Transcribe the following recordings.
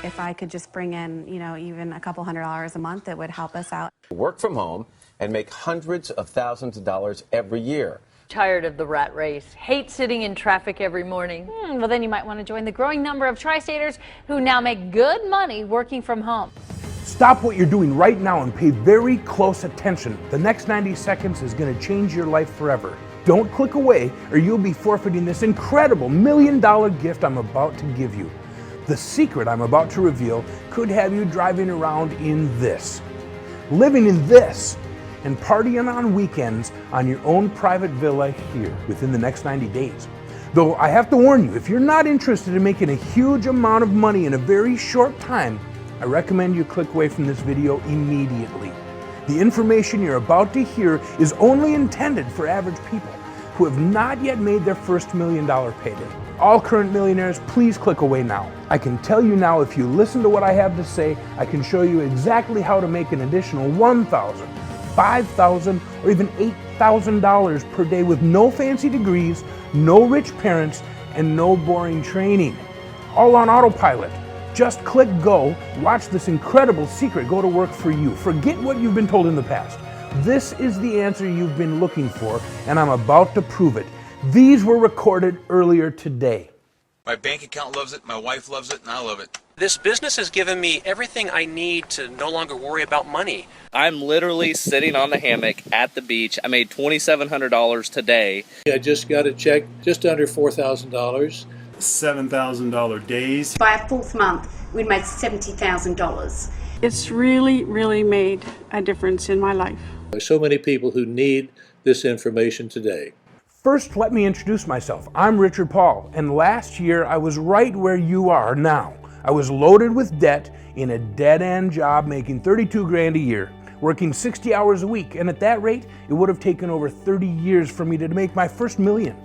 If I could just bring in, even a couple $100s a month, it would help us out. Work from home and make hundreds of thousands of dollars every year. Tired of the rat race, hate sitting in traffic every morning. Well, then you might want to join the growing number of tri-staters who now make good money working from home. Stop what you're doing right now and pay very close attention. The next 90 seconds is going to change your life forever. Don't click away or you'll be forfeiting this incredible $1 million gift I'm about to give you. The secret I'm about to reveal could have you driving around in this, living in this, and partying on weekends on your own private villa here within the next 90 days. Though I have to warn you, if you're not interested in making a huge amount of money in a very short time, I recommend you click away from this video immediately. The information you're about to hear is only intended for average people who have not yet made their first $1 million payday. All current millionaires, please click away now. I can tell you now, if you listen to what I have to say, I can show you exactly how to make an additional $1,000, $5,000, or even $8,000 per day with no fancy degrees, no rich parents, and no boring training. All on autopilot. Just click go, watch this incredible secret go to work for you. Forget what you've been told in the past. This is the answer you've been looking for, and I'm about to prove it. These were recorded earlier today. My bank account loves it, my wife loves it, and I love it. This business has given me everything I need to no longer worry about money. I'm literally sitting on the hammock at the beach. I made $2,700 today. I just got a check just under $4,000. $7,000 days. By our fourth month, we'd made $70,000. It's really, really made a difference in my life. There's so many people who need this information today. First, let me introduce myself. I'm Richard Paul, and last year I was right where you are now. I was loaded with debt in a dead-end job making $32 grand a year, working 60 hours a week, and at that rate, it would have taken over 30 years for me to make my first $1 million.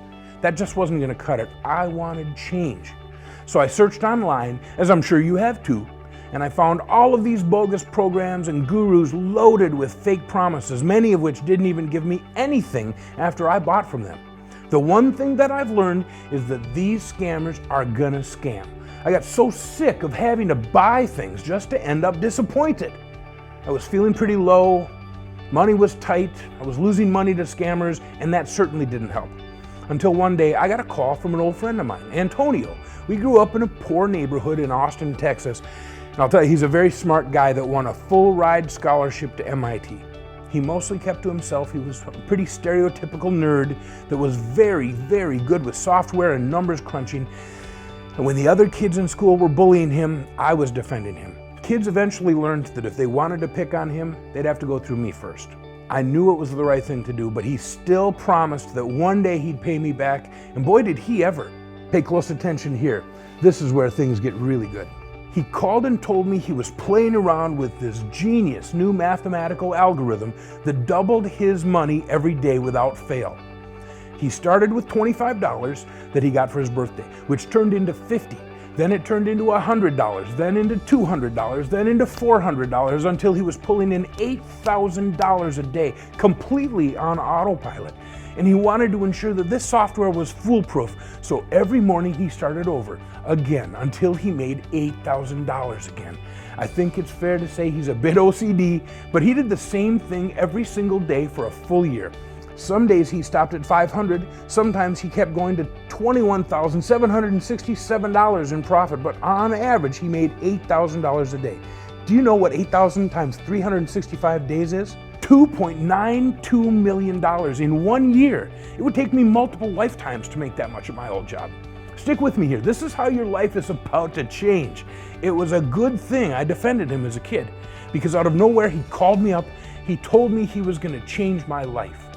That just wasn't going to cut it. I wanted change. So I searched online, as I'm sure you have too, and I found all of these bogus programs and gurus loaded with fake promises, many of which didn't even give me anything after I bought from them. The one thing that I've learned is that these scammers are gonna scam. I got so sick of having to buy things just to end up disappointed. I was feeling pretty low, money was tight, I was losing money to scammers, and that certainly didn't help. Until one day I got a call from an old friend of mine, Antonio. We grew up in a poor neighborhood in Austin, Texas. And I'll tell you, he's a very smart guy that won a full ride scholarship to MIT. He mostly kept to himself. He was a pretty stereotypical nerd that was very, very good with software and numbers crunching. And when the other kids in school were bullying him, I was defending him. Kids eventually learned that if they wanted to pick on him, they'd have to go through me first. I knew it was the right thing to do, but he still promised that one day he'd pay me back, and boy did he ever. Pay close attention here. This is where things get really good. He called and told me he was playing around with this genius new mathematical algorithm that doubled his money every day without fail. He started with $25 that he got for his birthday, which turned into $50. Then it turned into $100, then into $200, then into $400 until he was pulling in $8,000 a day, completely on autopilot. And he wanted to ensure that this software was foolproof, so every morning he started over again until he made $8,000 again. I think it's fair to say he's a bit OCD, but he did the same thing every single day for a full year. Some days he stopped at $500, sometimes he kept going to $21,767 in profit, but on average he made $8,000 a day. Do you know what 8,000 times 365 days is? $2.92 million in 1 year. It would take me multiple lifetimes to make that much at my old job. Stick with me here. This is how your life is about to change. It was a good thing I defended him as a kid, because out of nowhere he called me up, he told me he was going to change my life.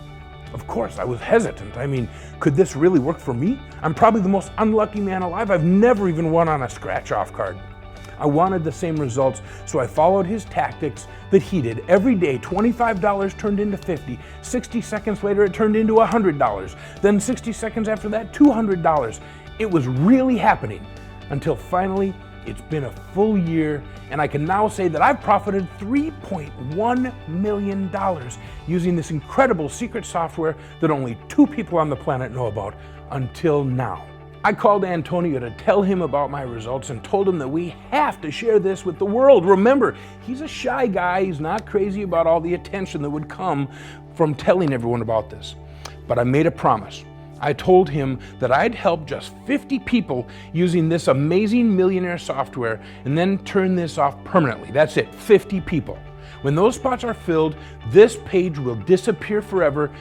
Of course, I was hesitant. I mean, could this really work for me? I'm probably the most unlucky man alive. I've never even won on a scratch-off card. I wanted the same results, so I followed his tactics that he did. Every day, $25 turned into $50. 60 seconds later, it turned into $100. Then 60 seconds after that, $200. It was really happening until finally, it's been a full year, and I can now say that I've profited $3.1 million using this incredible secret software that only 2 people on the planet know about until now. I called Antonio to tell him about my results and told him that we have to share this with the world. Remember, he's a shy guy. He's not crazy about all the attention that would come from telling everyone about this. But I made a promise. I told him that I'd help just 50 people using this amazing millionaire software and then turn this off permanently. That's it, 50 people. When those spots are filled, this page will disappear forever,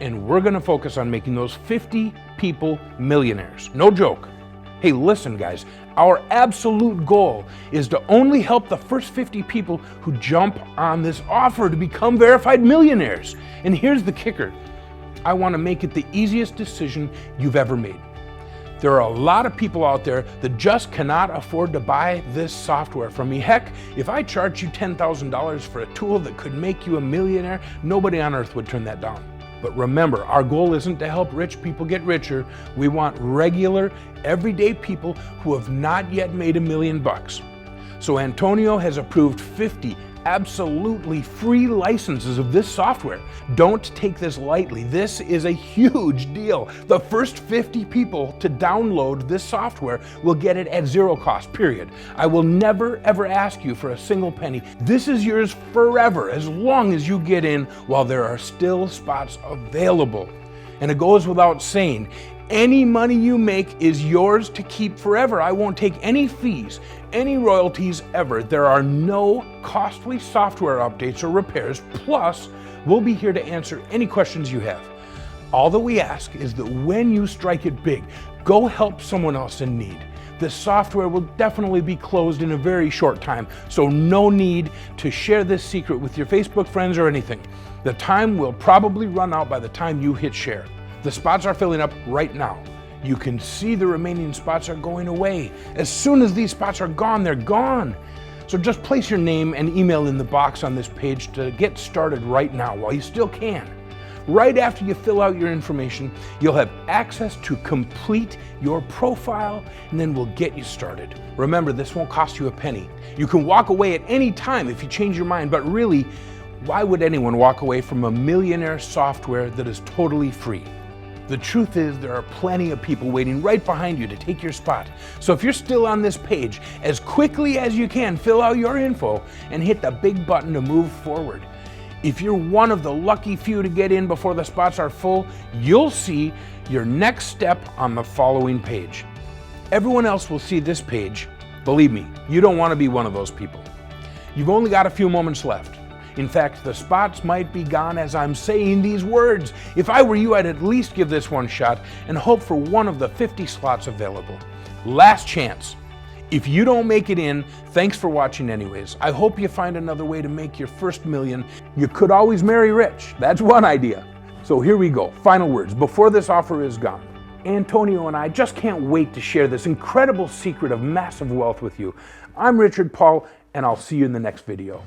and we're gonna focus on making those 50 people millionaires. No joke. Hey, listen guys, our absolute goal is to only help the first 50 people who jump on this offer to become verified millionaires. And here's the kicker. I wanna make it the easiest decision you've ever made. There are a lot of people out there that just cannot afford to buy this software from me. Heck, if I charged you $10,000 for a tool that could make you a millionaire, nobody on earth would turn that down. But remember, our goal isn't to help rich people get richer. We want regular, everyday people who have not yet made $1 million. So Antonio has approved 50 absolutely free licenses of this software. Don't take this lightly. This is a huge deal. The first 50 people to download this software will get it at zero cost, period. I will never ever ask you for a single penny. This is yours forever, as long as you get in while there are still spots available. And it goes without saying, any money you make is yours to keep forever. I won't take any fees, any royalties ever. There are no costly software updates or repairs. Plus, we'll be here to answer any questions you have. All that we ask is that when you strike it big, go help someone else in need. This software will definitely be closed in a very short time, so no need to share this secret with your Facebook friends or anything. The time will probably run out by the time you hit share. The spots are filling up right now. You can see the remaining spots are going away. As soon as these spots are gone, they're gone. So just place your name and email in the box on this page to get started right now while you still can. Right after you fill out your information, you'll have access to complete your profile, and then we'll get you started. Remember, this won't cost you a penny. You can walk away at any time if you change your mind, but really, why would anyone walk away from a millionaire software that is totally free? The truth is, there are plenty of people waiting right behind you to take your spot. So if you're still on this page, as quickly as you can, fill out your info and hit the big button to move forward. If you're one of the lucky few to get in before the spots are full, you'll see your next step on the following page. Everyone else will see this page. Believe me, you don't want to be one of those people. You've only got a few moments left. In fact, the spots might be gone as I'm saying these words. If I were you, I'd at least give this one shot and hope for one of the 50 slots available. Last chance. If you don't make it in, thanks for watching anyways. I hope you find another way to make your first million. You could always marry rich. That's one idea. So here we go. Final words before this offer is gone. Antonio and I just can't wait to share this incredible secret of massive wealth with you. I'm Richard Paul, and I'll see you in the next video.